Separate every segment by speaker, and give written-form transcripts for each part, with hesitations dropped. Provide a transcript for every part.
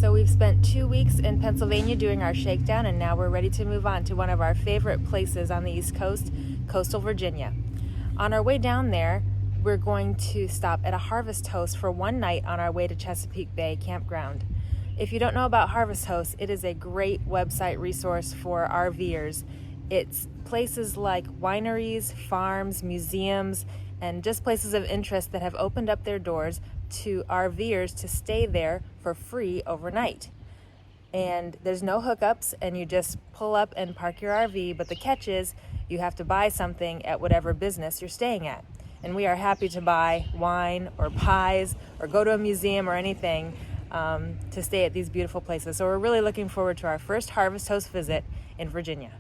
Speaker 1: So we've spent 2 weeks in Pennsylvania doing our shakedown, and now we're ready to move on to one of our favorite places on the East Coast, coastal Virginia. On our way down there, we're going to stop at a Harvest Host for one night on our way to Chesapeake Bay Campground. If you don't know about Harvest Host, it is a great website resource for RVers. It's places like wineries, farms, museums, and just places of interest that have opened up their doors to RVers to stay there for free overnight. And there's no hookups, and you just pull up and park your RV, but the catch is you have to buy something at whatever business you're staying at. And we are happy to buy wine or pies or go to a museum or anything to stay at these beautiful places. So we're really looking forward to our first Harvest Host visit in Virginia.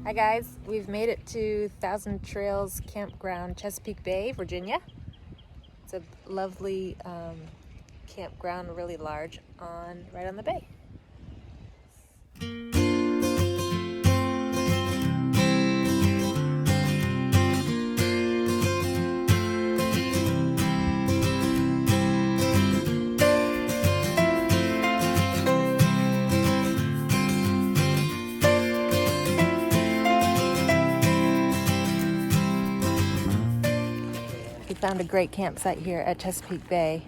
Speaker 1: Hi guys, we've made it to Thousand Trails Campground, Chesapeake Bay, Virginia. It's a lovely campground, really large, right on the bay. We found a great campsite here at Chesapeake Bay.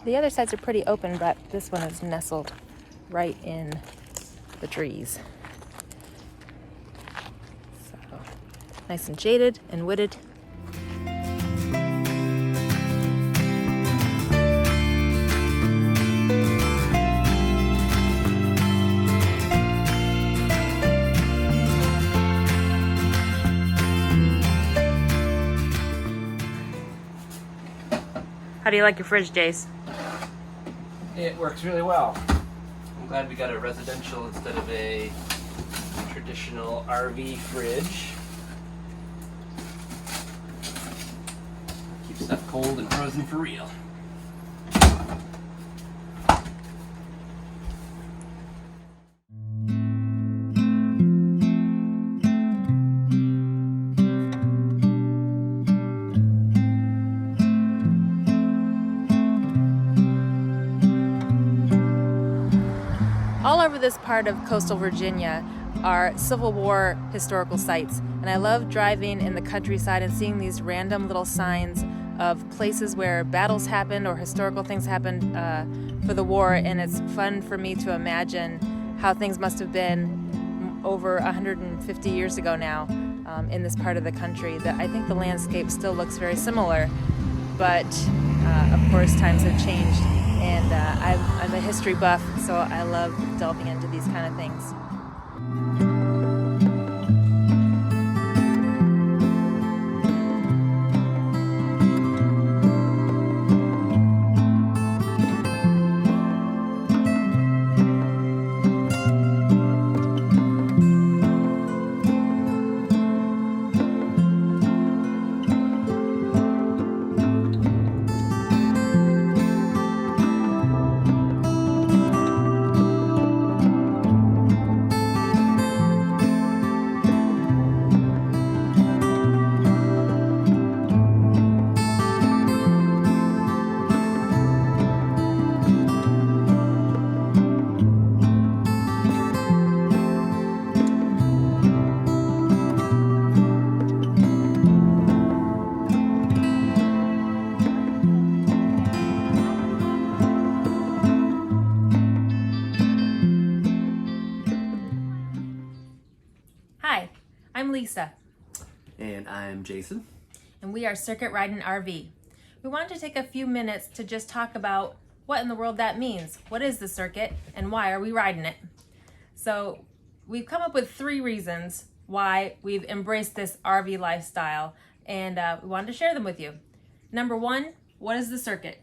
Speaker 1: The other sides are pretty open, but this one is nestled right in the trees. So, nice and shaded and wooded. How do you like your fridge, Jace?
Speaker 2: It works really well. I'm glad we got a residential instead of a traditional RV fridge. Keep stuff cold and frozen for real.
Speaker 1: All over this part of coastal Virginia are Civil War historical sites, and I love driving in the countryside and seeing these random little signs of places where battles happened or historical things happened for the war, and it's fun for me to imagine how things must have been over 150 years ago now in this part of the country. I think the landscape still looks very similar, but of course times have changed. And I'm a history buff, so I love delving into these kind of things. Lisa.
Speaker 3: And I'm Jason.
Speaker 1: And we are Circuit Ridin RV. We wanted to take a few minutes to just talk about what in the world that means. What is the circuit and why are we riding it? So we've come up with 3 reasons why we've embraced this RV lifestyle, and we wanted to share them with you. Number 1, what is the circuit?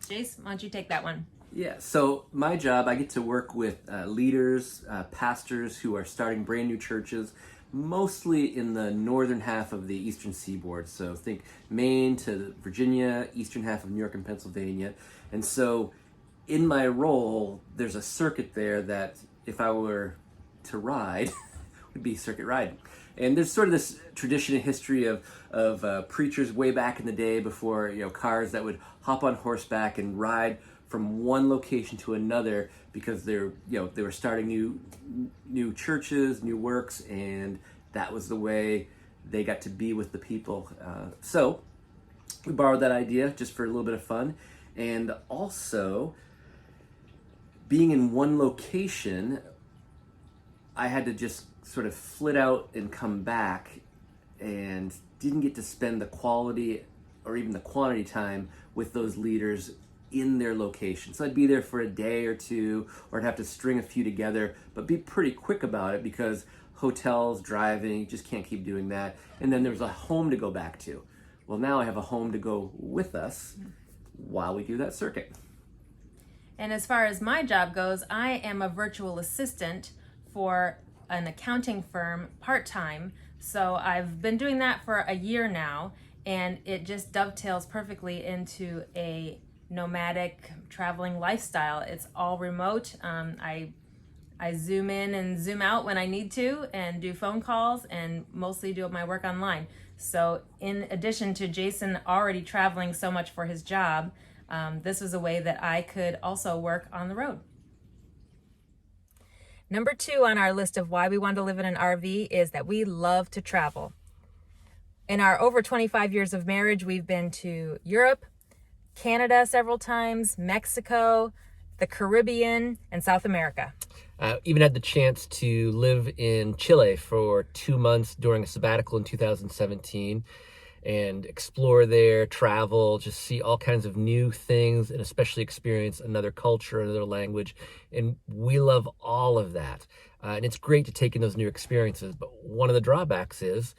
Speaker 1: Jace, why don't you take that one?
Speaker 3: Yeah, so my job, I get to work with leaders, pastors who are starting brand new churches, mostly in the northern half of the eastern seaboard. So think Maine to Virginia, eastern half of New York and Pennsylvania. And so in my role, there's a circuit there that if I were to ride, would be Circuit Ridin. And there's sort of this tradition and history of preachers way back in the day before, cars that would hop on horseback and ride from one location to another because they were starting new churches, new works, and that was the way they got to be with the people. So we borrowed that idea just for a little bit of fun, and also being in one location, I had to just sort of flit out and come back, and didn't get to spend the quality or even the quantity time with those leaders in their location. So I'd be there for a day or two, or I'd have to string a few together, but be pretty quick about it because hotels, driving, you just can't keep doing that. And then there's a home to go back to. Well, now I have a home to go with us while we do that circuit.
Speaker 1: And as far as my job goes, I am a virtual assistant for an accounting firm part-time. So I've been doing that for a year now, and it just dovetails perfectly into a nomadic traveling lifestyle. It's all remote. I zoom in and zoom out when I need to and do phone calls and mostly do my work online. So in addition to Jason already traveling so much for his job, this was a way that I could also work on the road. Number 2 on our list of why we want to live in an RV is that we love to travel. In our over 25 years of marriage, we've been to Europe, Canada several times, Mexico, the Caribbean, and South America.
Speaker 2: Even had the chance to live in Chile for 2 months during a sabbatical in 2017 and explore there, travel, just see all kinds of new things, and especially experience another culture, another language. And we love all of that. And it's great to take in those new experiences. But one of the drawbacks is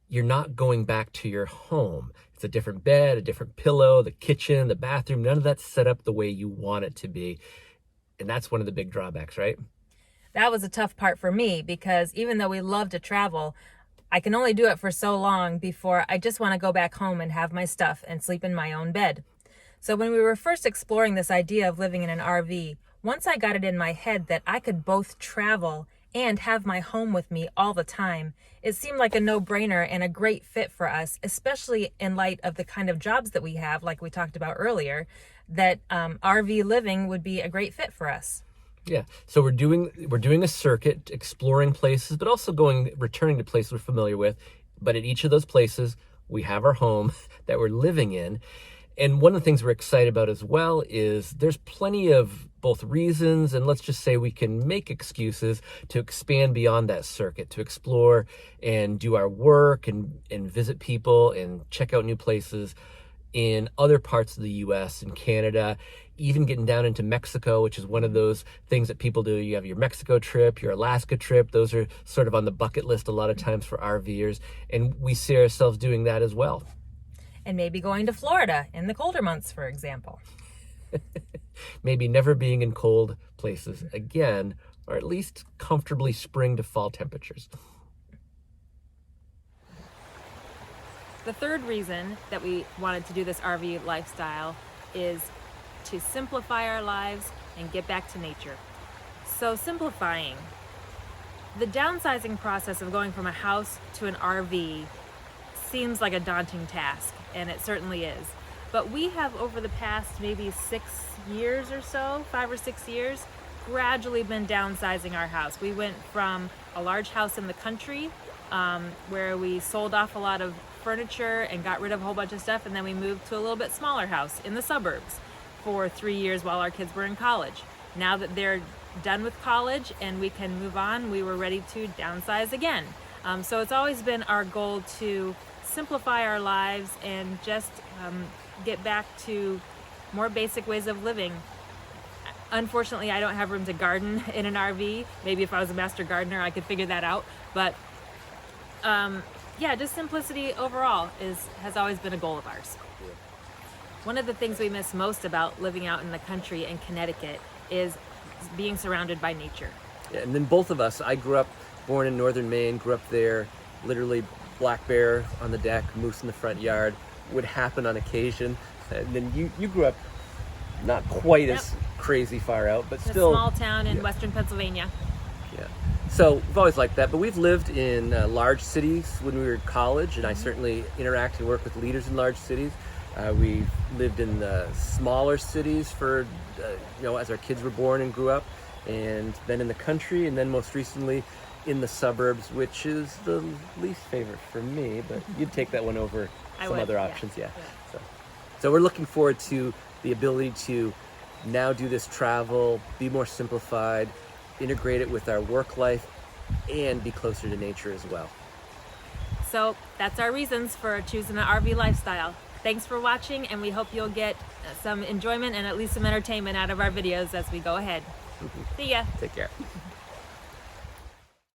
Speaker 2: you're not going back to your home. It's a different bed, a different pillow, the kitchen, the bathroom, none of that's set up the way you want it to be. And that's one of the big drawbacks, right?
Speaker 1: That was a tough part for me because even though we love to travel, I can only do it for so long before I just want to go back home and have my stuff and sleep in my own bed. So when we were first exploring this idea of living in an RV, once I got it in my head that I could both travel and have my home with me all the time, it seemed like a no-brainer and a great fit for us, especially in light of the kind of jobs that we have, like we talked about earlier, that RV living would be a great fit for us.
Speaker 2: Yeah, so we're doing a circuit, exploring places, but also returning to places we're familiar with. But at each of those places, we have our home that we're living in. And one of the things we're excited about as well is there's plenty of both reasons, and let's just say we can make excuses to expand beyond that circuit, to explore and do our work and visit people and check out new places in other parts of the U.S. and Canada, even getting down into Mexico, which is one of those things that people do. You have your Mexico trip, your Alaska trip. Those are sort of on the bucket list a lot of times for RVers, and we see ourselves doing that as well.
Speaker 1: And maybe going to Florida in the colder months, for example.
Speaker 2: Maybe never being in cold places again, or at least comfortably spring to fall temperatures.
Speaker 1: The third reason that we wanted to do this RV lifestyle is to simplify our lives and get back to nature. So simplifying. The downsizing process of going from a house to an RV seems like a daunting task, and it certainly is. But we have, over the past maybe 6 years or so, 5 or 6 years, gradually been downsizing our house. We went from a large house in the country where we sold off a lot of furniture and got rid of a whole bunch of stuff, and then we moved to a little bit smaller house in the suburbs for 3 years while our kids were in college. Now that they're done with college and we can move on, we were ready to downsize again. So it's always been our goal to simplify our lives and just get back to more basic ways of living. Unfortunately, I don't have room to garden in an RV. Maybe if I was a master gardener, I could figure that out. But yeah, just simplicity overall has always been a goal of ours. One of the things we miss most about living out in the country in Connecticut is being surrounded by nature.
Speaker 2: Yeah, and then both of us, I grew up, born in northern Maine, grew up there, literally black bear on the deck, moose in the front yard, would happen on occasion. And then you grew up not quite as crazy far out, but
Speaker 1: It's
Speaker 2: still.
Speaker 1: a small town in western Pennsylvania.
Speaker 2: Yeah. So we've always liked that, but we've lived in large cities when we were in college, and I certainly interact and work with leaders in large cities. We've lived in the smaller cities for, as our kids were born and grew up, and then in the country, and then most recently in the suburbs, which is the least favorite for me, but you'd take that one over some other options, yeah. So we're looking forward to the ability to now do this travel, be more simplified, integrate it with our work life, and be closer to nature as well.
Speaker 1: So that's our reasons for choosing an RV lifestyle. Thanks for watching, and we hope you'll get some enjoyment and at least some entertainment out of our videos as we go ahead. See ya.
Speaker 2: Take care.